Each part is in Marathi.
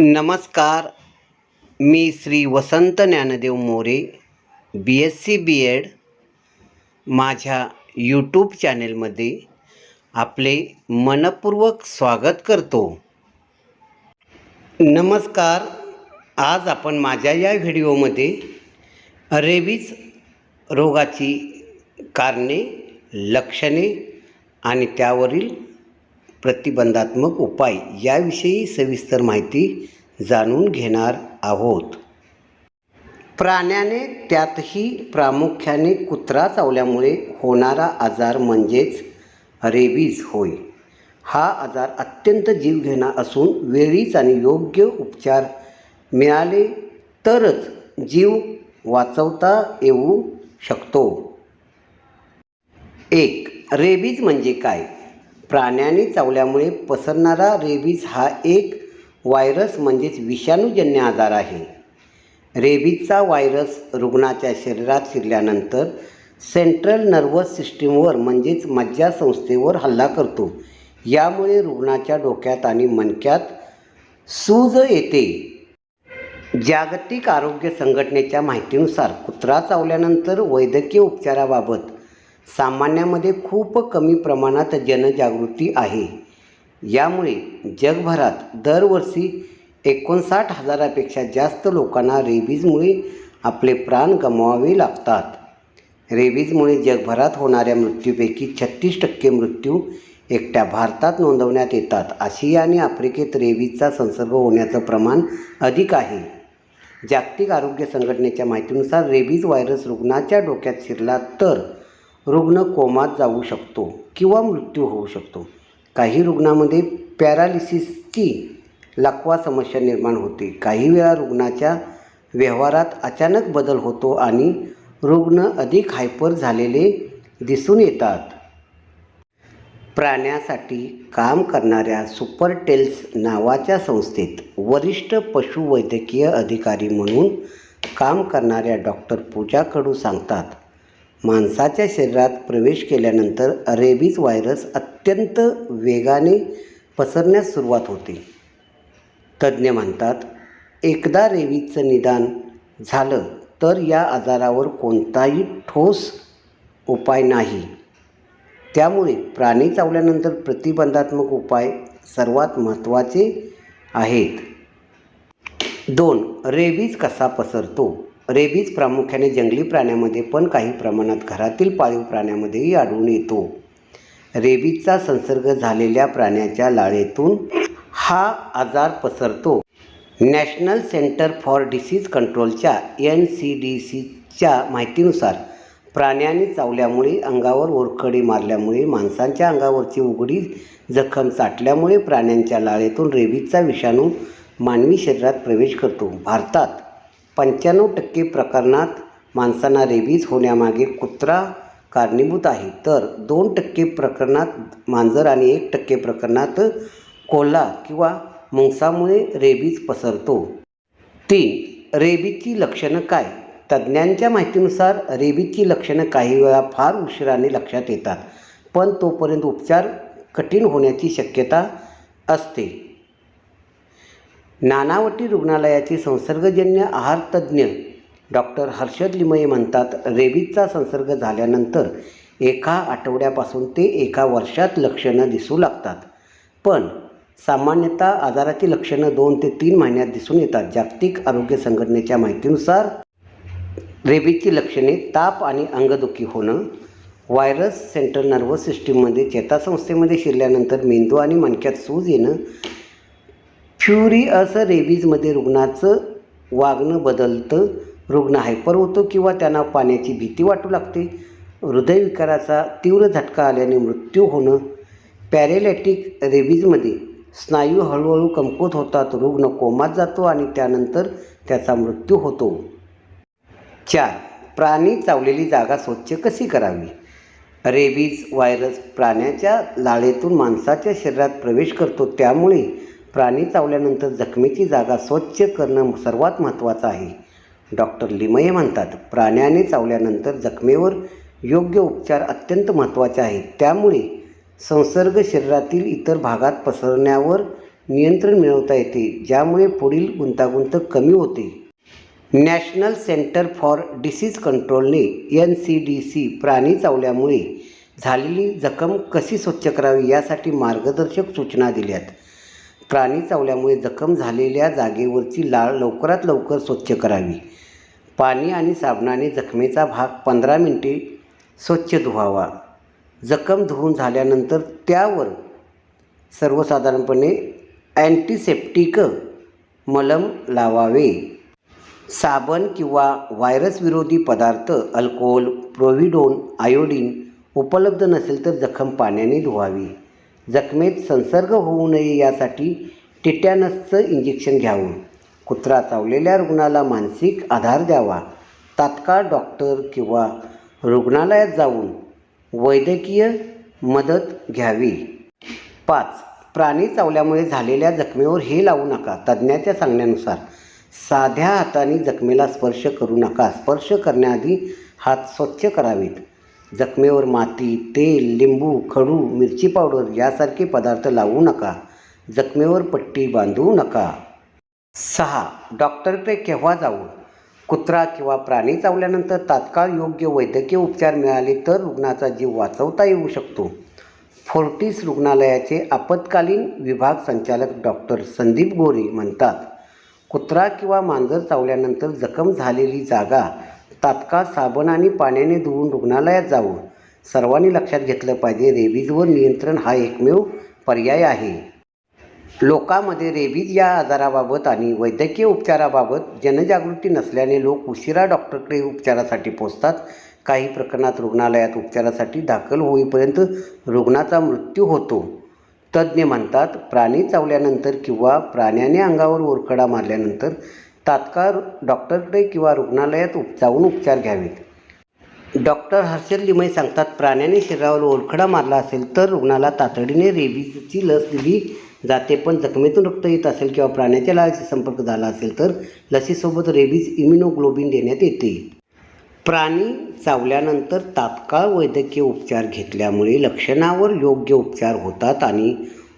नमस्कार. मी श्री वसंत ज्ञानदेव मोरे, BSc B.Ed. माझ्या यूट्यूब चॅनेलमध्ये आपले मनपूर्वक स्वागत करतो. नमस्कार. आज आपण माझ्या या व्हिडिओमध्ये रेबीज रोगाची कारणे, लक्षणे आणि त्यावरील प्रतिबंधात्मक उपाय याविषयी सविस्तर माहिती जाणून घेणार आहोत. प्राण्याने, त्यातही प्रामुख्याने कुत्रा चावल्यामुळे होणारा आजार म्हणजेच रेबीज होय. हा आजार अत्यंत जीवघेणा असून वेळीच आणि योग्य उपचार मिळाले तरच जीव वाचवता येऊ शकतो. 1. रेबीज म्हणजे काय? प्राण्याने चावल्यामुळे पसरणारा रेबीज हा एक व्हायरस म्हणजेच विषाणूजन्य आजार आहे. रेबीजचा व्हायरस रुग्णाच्या शरीरात शिरल्यानंतर सेंट्रल नर्वस सिस्टीमवर म्हणजेच मज्जासंस्थेवर हल्ला करतो. यामुळे रुग्णाच्या डोक्यात आणि मणक्यात सूज येते. जागतिक आरोग्य संघटनेच्या माहितीनुसार कुत्रा चावल्यानंतर वैद्यकीय उपचाराबाबत सामान्यामध्ये खूप कमी प्रमाणात जनजागृती आहे. यामुळे जगभरात दरवर्षी 59,000पेक्षा जास्त लोकांना रेबीजमुळे आपले प्राण गमवावे लागतात. रेबीजमुळे जगभरात होणाऱ्या मृत्यूपैकी 36% मृत्यू एकट्या भारतात नोंदवण्यात येतात. आशिया आणि आफ्रिकेत रेबीजचा संसर्ग होण्याचं प्रमाण अधिक आहे. जागतिक आरोग्य संघटनेच्या माहितीनुसार रेबीज व्हायरस रुग्णाच्या डोक्यात शिरला तर रुग्ण कोमात जाऊ शकतो किंवा मृत्यू होऊ शकतो. काही रुग्णांमध्ये पॅरालिसिसची लकवा समस्या निर्माण होते. काही वेळा रुग्णाच्या व्यवहारात अचानक बदल होतो आणि रुग्ण अधिक हायपर झालेले दिसून येतात. प्राण्यासाठी काम करणाऱ्या सुपरटेल्स नावाच्या संस्थेत वरिष्ठ पशुवैद्यकीय अधिकारी म्हणून काम करणाऱ्या डॉक्टर पूजा कडू सांगतात, माणसाच्या शरीरात प्रवेश केल्यानंतर रेबीज व्हायरस अत्यंत वेगाने पसरण्यास सुरुवात होते. तज्ज्ञ म्हणतात, एकदा रेबीजचं निदान झालं तर या आजारावर कोणताही ठोस उपाय नाही. त्यामुळे प्राणी चावल्यानंतर प्रतिबंधात्मक उपाय सर्वात महत्त्वाचे आहेत. 2. रेबीज कसा पसरतो? रेबीज प्रामुख्याने जंगली प्राण्यांमध्ये पण काही प्रमाणात घरातील पाळीव प्राण्यांमध्येही आढळून येतो. रेबीजचा संसर्ग झालेल्या प्राण्याच्या लाळेतून हा आजार पसरतो. नॅशनल सेंटर फॉर डिसीज कंट्रोलच्या NCDCच्या माहितीनुसार प्राण्याने चावल्यामुळे, अंगावर ओरखडी मारल्यामुळे, माणसांच्या अंगावरची उघडी जखम चाटल्यामुळे प्राण्यांच्या लाळेतून रेबीजचा विषाणू मानवी शरीरात प्रवेश करतो. भारतात 95% प्रकरणात माणसांना रेबीज होण्यामागे कुत्रा कारणीभूत आहे, तर 2% प्रकरणात मांजर आणि 1% प्रकरणात कोल्हा किंवा मुंगसामुळे रेबीज पसरतो. 3. रेबीजची लक्षणं काय? तज्ज्ञांच्या माहितीनुसार रेबीजची लक्षणं काही वेळा फार उशिराने लक्षात येतात, पण तोपर्यंत उपचार कठीण होण्याची शक्यता असते. नानावटी रुग्णालयाचे संसर्गजन्य आहार तज्ज्ञ डॉक्टर हर्षद लिमये म्हणतात, रेबीजचा संसर्ग झाल्यानंतर एका आठवड्यापासून ते एका वर्षात लक्षणं दिसू लागतात, पण सामान्यतः आजाराची लक्षणं 2 ते 3 महिन्यात दिसून येतात. जागतिक आरोग्य संघटनेच्या माहितीनुसार रेबीजची लक्षणे ताप आणि अंगदुखी होणं, व्हायरस सेंट्रल नर्वस सिस्टीममध्ये चेतासंस्थेमध्ये शिरल्यानंतर मेंदू आणि मणक्यात सूज येणं, फ्युरिअस रेबीजमध्ये रुग्णाचं वागणं बदलतं, रुग्ण हायपर होतो किंवा त्यांना पाण्याची भीती वाटू लागते, हृदयविकाराचा तीव्र झटका आल्याने मृत्यू होणं, पॅरेलॅटिक रेबीजमध्ये स्नायू हळूहळू कमकुवत होतात, रुग्ण कोमात जातो आणि त्यानंतर त्याचा मृत्यू होतो. 4. प्राणी चावलेली जागा स्वच्छ कशी करावी? रेबीज व्हायरस प्राण्याच्या लाळेतून माणसाच्या शरीरात प्रवेश करतो. त्यामुळे प्राणी चावल्यानंतर जखमेची जागा स्वच्छ करणं सर्वात महत्त्वाचं आहे. डॉक्टर लिमये म्हणतात, प्राण्याने चावल्यानंतर जखमेवर योग्य उपचार अत्यंत महत्त्वाचे आहेत. त्यामुळे संसर्ग शरीरातील इतर भागात पसरण्यावर नियंत्रण मिळवता येते, ज्यामुळे पुढील गुंतागुंत कमी होते. नॅशनल सेंटर फॉर डिसीज कंट्रोलने NCDC प्राणी चावल्यामुळे झालेली जखम कशी स्वच्छ करावी यासाठी मार्गदर्शक सूचना दिल्यात. प्राणी चावल्यामुळे जखम झालेल्या जागेवरची लाळ लवकरात लवकर स्वच्छ करावी. पाणी आणि साबणाने जखमेचा भाग 15 मिनिटे स्वच्छ धुवावा. जखम धुवून झाल्यानंतर त्यावर सर्वसाधारणपणे अँटिसेप्टिक मलम लावावे. साबण किंवा व्हायरस विरोधी पदार्थ, अल्कोहोल, प्रोव्हिडोन, आयोडीन उपलब्ध नसेल तर जखम पाण्याने धुवावी. जखमेत संसर्ग होऊ नये यासाठी टिटॅनसचं इंजेक्शन घ्यावं. कुत्रा चावलेल्या रुग्णाला मानसिक आधार द्यावा. तात्काळ डॉक्टर किंवा रुग्णालयात जाऊन वैद्यकीय मदत घ्यावी. 5. प्राणी चावल्यामुळे झालेल्या जखमेवर हे लावू नका. तज्ज्ञाच्या सांगण्यानुसार साध्या हाताने जखमेला स्पर्श करू नका. स्पर्श करण्याआधी हात स्वच्छ करावेत. जखमेवर माती, तेल, लिंबू, खडू, मिरची पावडर यासारखे पदार्थ लावू नका. जखमेवर पट्टी बांधू नका. 6. डॉक्टरकडे केव्हा जावं? कुत्रा किंवा प्राणी चावल्यानंतर तात्काळ योग्य वैद्यकीय उपचार मिळाले तर रुग्णाचा जीव वाचवता येऊ शकतो. फोर्टिस रुग्णालयाचे आपत्कालीन विभाग संचालक डॉक्टर संदीप गोरे म्हणतात, कुत्रा किंवा मांजर चावल्यानंतर जखम झालेली जागा तात्काळ साबण आणि पाण्याने धुवून रुग्णालयात जावं. सर्वांनी लक्षात घेतलं पाहिजे, रेबीजवर नियंत्रण हा एकमेव पर्याय आहे. लोकांमध्ये रेबीज या आजाराबाबत आणि वैद्यकीय उपचाराबाबत जनजागृती नसल्याने लोक उशिरा डॉक्टरकडे उपचारासाठी पोहोचतात. काही प्रकरणात रुग्णालयात उपचारासाठी दाखल होईपर्यंत रुग्णाचा मृत्यू होतो. तज्ज्ञ म्हणतात, प्राणी चावल्यानंतर किंवा प्राण्याने अंगावर ओरखडा मारल्यानंतर तात्काळ डॉक्टरकडे किंवा रुग्णालयात जाऊन उपचार घ्यावेत. डॉक्टर हर्षल लिमये सांगतात, प्राण्याने शरीरावर ओरखडा मारला असेल तर रुग्णाला तातडीने रेबीजची लस दिली जाते. पण जखमेतून रक्त येत असेल किंवा प्राण्याच्या लाळेचा संपर्क झाला असेल तर लसीसोबत रेबीज इम्युनोग्लोबिन देण्यात येते. प्राणी चावल्यानंतर तात्काळ वैद्यकीय उपचार घेतल्यामुळे लक्षणावर योग्य उपचार होतात आणि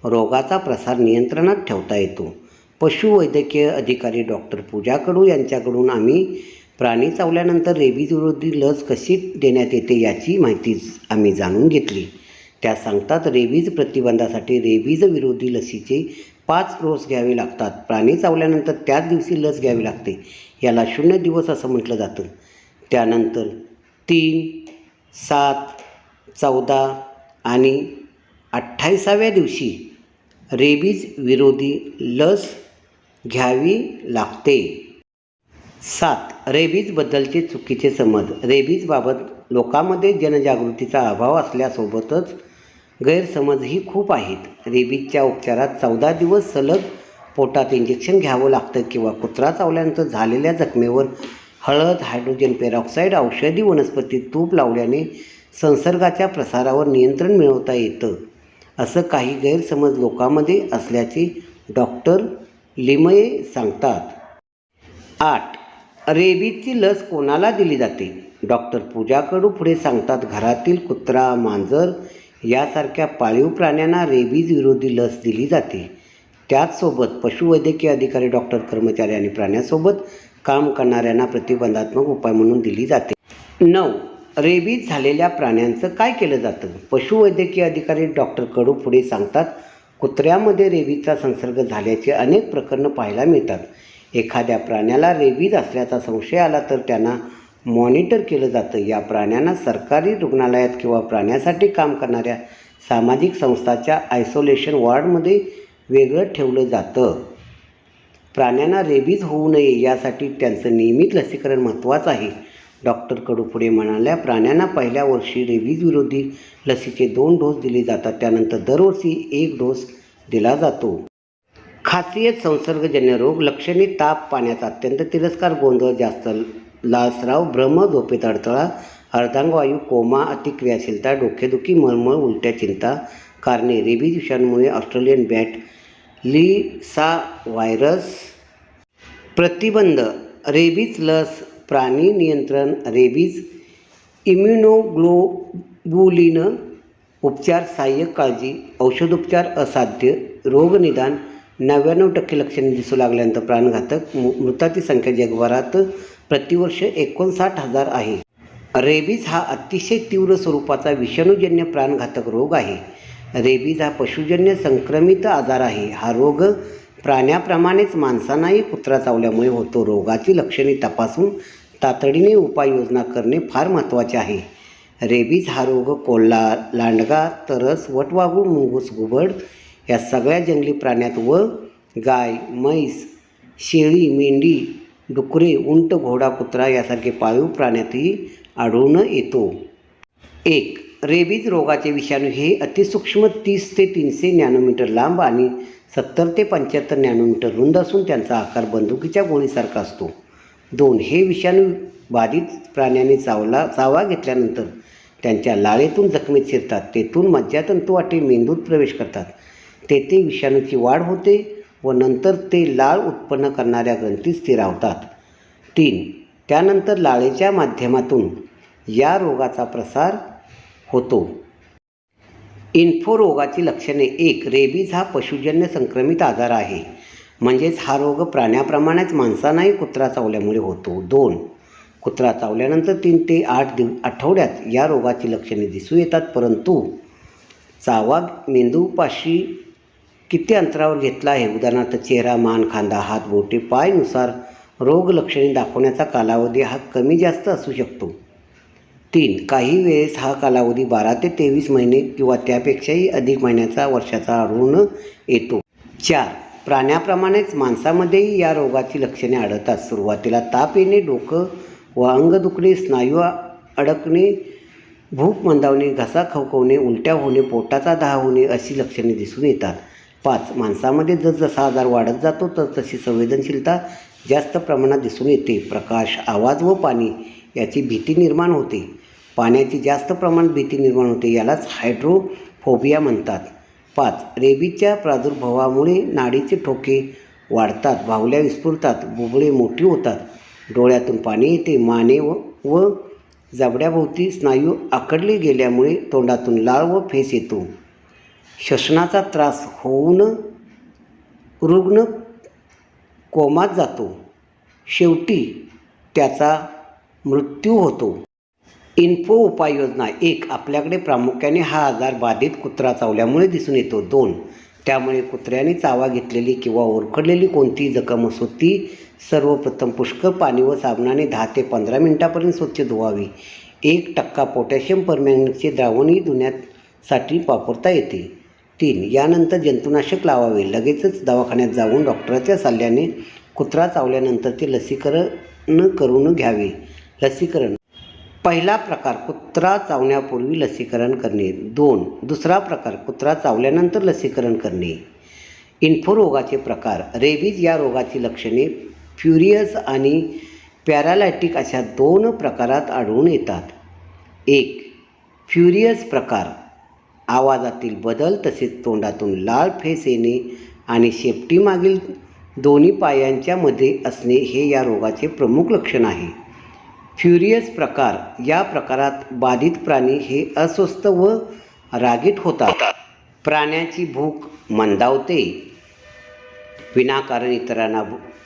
रोगाचा प्रसार नियंत्रणात ठेवता येतो. पशुवैद्यकीय अधिकारी डॉक्टर पूजा कडू यांच्याकडून आम्ही प्राणी चावल्यानंतर रेबीज विरोधी लस कशी देण्यात येते याची माहिती आम्ही जाणून घेतली. त्या सांगतात, रेबीज प्रतिबंधासाठी रेबीज विरोधी लसीचे 5 डोस घ्यावे लागतात. प्राणी चावल्यानंतर त्याच दिवशी लस घ्यावी लागते. याला 0 दिवस असं म्हटलं जातं. त्यानंतर 3, 7, 14 आणि 28व्या दिवशी रेबीज विरोधी लस घ्यावी लागते. 7. रेबीजबद्दलचे चुकीचे समज. रेबीजबाबत लोकांमध्ये जनजागृतीचा अभाव असल्यासोबतच गैरसमजही खूप आहेत. रेबीजच्या उपचारात 14 दिवस सलग पोटात इंजेक्शन घ्यावं लागतं किंवा कुत्रा चावल्यानंतर झालेल्या जखमेवर हळद, हायड्रोजन पेरॉक्साईड, औषधी वनस्पती तूप लावल्याने संसर्गाच्या प्रसारावर नियंत्रण मिळवता येतं, असं काही गैरसमज लोकांमध्ये असल्याचे डॉक्टर लिमये सांगतात. 8. रेबीजची लस कोणाला दिली जाते? डॉक्टर पूजा कडू पुढे सांगतात, घरातील कुत्रा, मांजर यासारख्या पाळीव प्राण्यांना रेबीज विरोधी लस दिली जाते. त्याचसोबत पशुवैद्यकीय अधिकारी, डॉक्टर, कर्मचारी आणि प्राण्यासोबत काम करणाऱ्यांना प्रतिबंधात्मक उपाय म्हणून दिली जाते. 9. रेबीज झालेल्या प्राण्यांचं काय केलं जातं? पशुवैद्यकीय अधिकारी डॉक्टर कडू पुढे सांगतात, कुत्र्यामध्ये रेबीजचा संसर्ग झाल्याचे अनेक प्रकरणं पाहायला मिळतात. एखाद्या प्राण्याला रेबीज असल्याचा संशय आला तर त्यांना मॉनिटर केलं जातं. या प्राण्यांना सरकारी रुग्णालयात किंवा प्राण्यासाठी काम करणाऱ्या सामाजिक संस्थांच्या आयसोलेशन वॉर्डमध्ये वेगळं ठेवलं जातं. प्राण्यांना रेबीज होऊ नये यासाठी त्यांचं नियमित लसीकरण महत्त्वाचं आहे. डॉक्टर कडू पुढे म्हणाल्या, प्राण्यांना पहिल्या वर्षी रेबीज विरोधी लसीचे 2 डोस दिले जातात. त्यानंतर दरवर्षी 1 डोस दिला जातो. खासियत संसर्गजन्य रोग. लक्षणे: ताप, पाण्याचा अत्यंत तिरस्कार, गोंधळ, जास्त लाळस्राव, भ्रम, झोपेत अडथळा, अर्धांगवायू, कोमा, अतिक्रियाशीलता, डोकेदुखी, मळमळ, उलट्या, चिंता. कारणे: रेबीज विषाणूमुळे ऑस्ट्रेलियन बॅट लिसा व्हायरस. प्रतिबंध: रेबीज लस, प्राणी नियंत्रण, रेबीज इम्युनोग्लोबुलिन उपचार, सहाय्यक काळजी, औषधोपचार असाध्य, रोगनिदान, 99% लक्षणे दिसू लागल्यानंतर प्राणघातक मृतांची संख्या जगभरात प्रतिवर्ष 59,000 आहे. रेबीज हा अतिशय तीव्र स्वरूपाचा विषाणूजन्य प्राणघातक रोग आहे. रेबीज हा पशुजन्य संक्रमित आजार आहे. हा रोग प्राण्याप्रमाणेच माणसांनाही कुत्रा चावल्यामुळे होतो. रोगाची लक्षणे तपासून तातडीने उपाययोजना करणे फार महत्त्वाचे आहे. रेबीज हा रोग कोल्हा, लांडगा, तरस, वटवाघूळ, मुंगूस, घुबड या सगळ्या जंगली प्राण्यात व गाय, म्हैस, शेळी, मेंढी, डुकरे, उंट, घोडा, कुत्रा यासारखे पाळीव प्राण्यातही आढळून येतो. 1. रेबीज रोगाचे विषाणू हे अतिसूक्ष्म 30 ते 300 नॅनोमीटर लांब आणि 70 ते 75 नॅनोमीटर रुंद असून त्यांचा आकार बंदुकीच्या गोळीसारखा असतो. 2. हे विषाणू बाधित प्राण्याने चावा घेतल्यानंतर त्यांच्या लाळेतून जखमेत शिरतात. तेथून मज्जातंतुवाटे मेंदूत प्रवेश करतात. तेथे विषाणूची वाढ होते व नंतर ते लाळ उत्पन्न करणाऱ्या ग्रंथीत स्थिरावतात. 3. त्यानंतर लाळेच्या माध्यमातून या रोगाचा प्रसार होतो. इन्फो रोगाची लक्षणे. 1. रेबीज हा पशुजन्य संक्रमित आजार आहे, म्हणजेच हा रोग प्राण्याप्रमाणेच माणसांनाही कुत्रा चावल्यामुळे होतो. 2. कुत्रा चावल्यानंतर 3 ते 8 आठवड्यात या रोगाची लक्षणे दिसू येतात, परंतु चावा मेंदूपाशी किती अंतरावर घेतला आहे, उदाहरणार्थ चेहरा, मान, खांदा, हात, बोटे, पाय नुसार रोग लक्षणे दाखवण्याचा कालावधी हा कमी जास्त असू शकतो. 3. काही वेळेस हा कालावधी 12 ते 23 महिने किंवा त्यापेक्षाही अधिक महिन्याचा, वर्षाचा आढळून येतो. 4. प्राण्याप्रमाणेच माणसामध्येही या रोगाची लक्षणे आढळतात. सुरुवातीला ताप येणे, डोकं व अंग दुखणे, स्नायू अडकणे, भूक मंदावणे, घसा खवखवणे, उलट्या होणे, पोटाचा दाह होणे अशी लक्षणे दिसून येतात. 5. माणसामध्ये जसजसा आजार वाढत जातो तसतशी संवेदनशीलता जास्त प्रमाणात दिसून येते. प्रकाश, आवाज व पाणी याची भीती निर्माण होते. पाण्याची जास्त प्रमाणात भीती निर्माण होते, यालाच हायड्रोफोबिया म्हणतात. 5. रेबीजच्या प्रादुर्भावामुळे नाडीचे ठोके वाढतात, बाहुल्या विस्फुरतात, बुबुळे मोठी होतात, डोळ्यातून पाणी येते, माने व जबड्याभोवती स्नायू आखडले गेल्यामुळे तोंडातून लाळ व फेस येतो. श्वसनाचा त्रास होऊन रुग्ण कोमात जातो. शेवटी त्याचा मृत्यू होतो. इन्फो उपाययोजना. 1. आपल्याकडे प्रामुख्याने हा आजार बाधित कुत्रा चावल्यामुळे दिसून येतो. 2. त्यामुळे कुत्र्याने चावा घेतलेली किंवा ओरखडलेली कोणतीही जखम असो ती सर्वप्रथम पुष्कळ पाणी व साबणाने 10 ते 15 मिनिटांपर्यंत स्वच्छ धुवावी. 1% पोटॅशियम परमॅंगनेटचे द्रावणही धुण्यासाठी वापरता येते. 3. यानंतर जंतुनाशक लावावे. लगेचच दवाखान्यात जाऊन डॉक्टरच्या सल्ल्याने कुत्रा चावल्यानंतर ते लसीकरण करून घ्यावे. लसीकरण. पहिला प्रकार, कुत्रा चावण्यापूर्वी लसीकरण करणे. 2. दुसरा प्रकार, कुत्रा चावल्यानंतर लसीकरण करणे. इन्फो रोगाचे प्रकार. रेबीज या रोगाची लक्षणे फ्युरियस आणि पॅरालायटिक अशा 2 प्रकारात आढळून येतात. 1. फ्युरियस प्रकार. आवाजातील बदल तसेच तोंडातून लाळ, फेस येणे आणि शेपटीमागील दोन्ही पायांच्या मध्ये असणे हे या रोगाचे प्रमुख लक्षण आहे. फ्युरियस प्रकार. या प्रकारात बाधित प्राणी हे अस्वस्थ व रागीट होतात. प्राण्याची भूक मंदावते, विनाकारण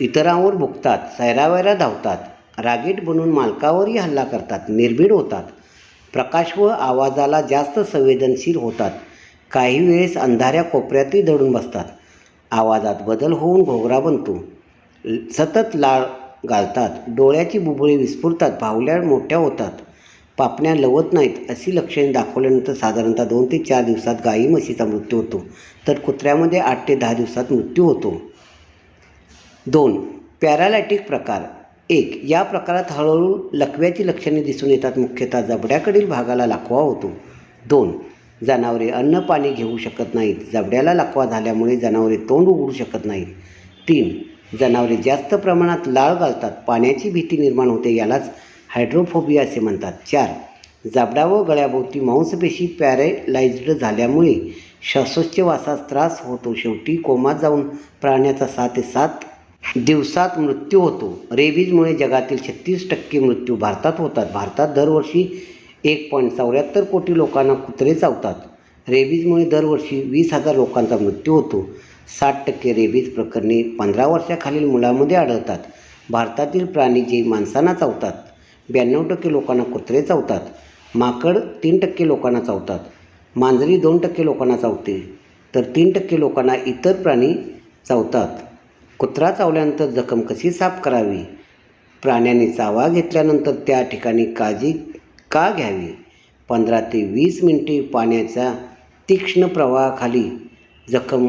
इतरांवर भुंकतात, सैरावैरा धावतात, रागीट बनून मालकावरही हल्ला करतात, निर्भीड होतात, प्रकाश व आवाजाला जास्त संवेदनशील होतात, काही वेळेस अंधाऱ्या कोपऱ्यातही दडून बसतात, आवाजात बदल होऊन घोगरा बनतो, सतत लाळ घालतात, डोळ्याची बुबुळे विस्फुरतात, बाहुल्या मोठ्या होतात, पापण्या लवत नाहीत अशी लक्षणे दाखवल्यानंतर साधारणतः 2 ते 4 दिवसात गाई म्हशीचा मृत्यू होतो, तर कुत्र्यामध्ये 8 ते 10 दिवसात मृत्यू होतो. 2. पॅरालायटिक प्रकार. 1. या प्रकारात हळूहळू लकव्याची लक्षणे दिसून येतात, मुख्यतः जबड्याकडील भागाला लकवा होतो. 2. जनावरे अन्न पाणी घेऊ शकत नाहीत, जबड्याला लकवा झाल्यामुळे जनावरे तोंड उघडू शकत नाहीत. 3. जनावरे जास्त प्रमाणात लाळ घालतात, पाण्याची भीती निर्माण होते, यालाच हायड्रोफोबिया असे म्हणतात. 4. जबडा व गळ्याभोवती मांसपेशी पॅरालाइज्ड झाल्यामुळे श्वासोच्छवासास त्रास होतो. शेवटी कोमात जाऊन प्राण्याचा 6 ते 7 दिवसात मृत्यू होतो. रेबीजमुळे जगातील 36% मृत्यू भारतात होतात. भारतात दरवर्षी 1.74 कोटी लोकांना कुत्रे चावतात. रेबीजमुळे दरवर्षी 20,000 लोकांचा मृत्यू होतो. 60% रेबीज प्रकरणे 15 वर्षाखालील मुलांमध्ये आढळतात. भारतातील प्राणी जे माणसांना चावतात, 92% लोकांना कुत्रे चावतात. माकड 3% लोकांना चावतात. मांजरी 2% लोकांना चावते, तर 3% लोकांना इतर प्राणी चावतात. कुत्रा चावल्यानंतर जखम कशी साफ करावी? प्राण्याने चावा घेतल्यानंतर त्या ठिकाणी काळजी का घ्यावी? 15 ते 20 मिनिटे पाण्याच्या तीक्ष्ण प्रवाहाखाली जखम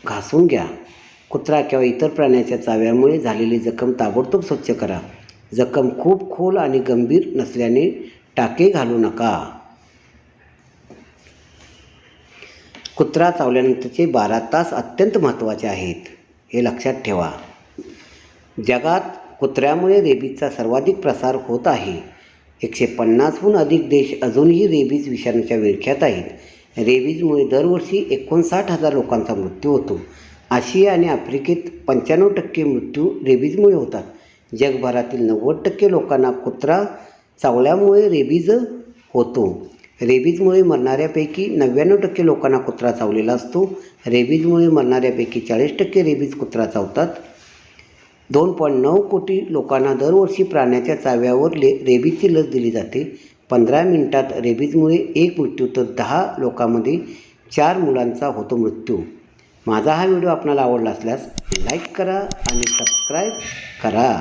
घासून घ्या. कुत्रा किंवा इतर प्राण्याच्या चाव्यामुळे झालेली जखम ताबडतोब स्वच्छ करा. जखम खूप खोल आणि गंभीर नसल्याने टाके घालू नका. कुत्रा चावल्यानंतरचे 12 तास अत्यंत महत्त्वाचे आहेत, हे लक्षात ठेवा. जगात कुत्र्यामुळे रेबीजचा सर्वाधिक प्रसार होत आहे. 150हून अधिक देश अजूनही रेबीज विषाणूच्या विळख्यात आहेत. रेबीजमुळे दरवर्षी 59,000 लोकांचा मृत्यू होतो. आशिया आणि आफ्रिकेत 95% मृत्यू रेबीजमुळे होतात. जगभरातील 90% लोकांना कुत्रा चावल्यामुळे रेबीज होतो. रेबीजमुळे मरणाऱ्यापैकी 99% लोकांना कुत्रा चावलेला असतो. रेबीजमुळे मरणाऱ्यापैकी 40% रेबीज कुत्रा चावतात. 2.9 कोटी लोकांना दरवर्षी प्राण्याच्या चाव्यावर रेबीजची लस दिली जाते. 15 मिनिटात रेबीजमुळे 1 मृत्यू तर 10 लोकांमध्ये 4 मुलांचा होतो मृत्यू. माझा हा व्हिडिओ आपल्याला आवडला असल्यास लाईक करा आणि सबस्क्राईब करा.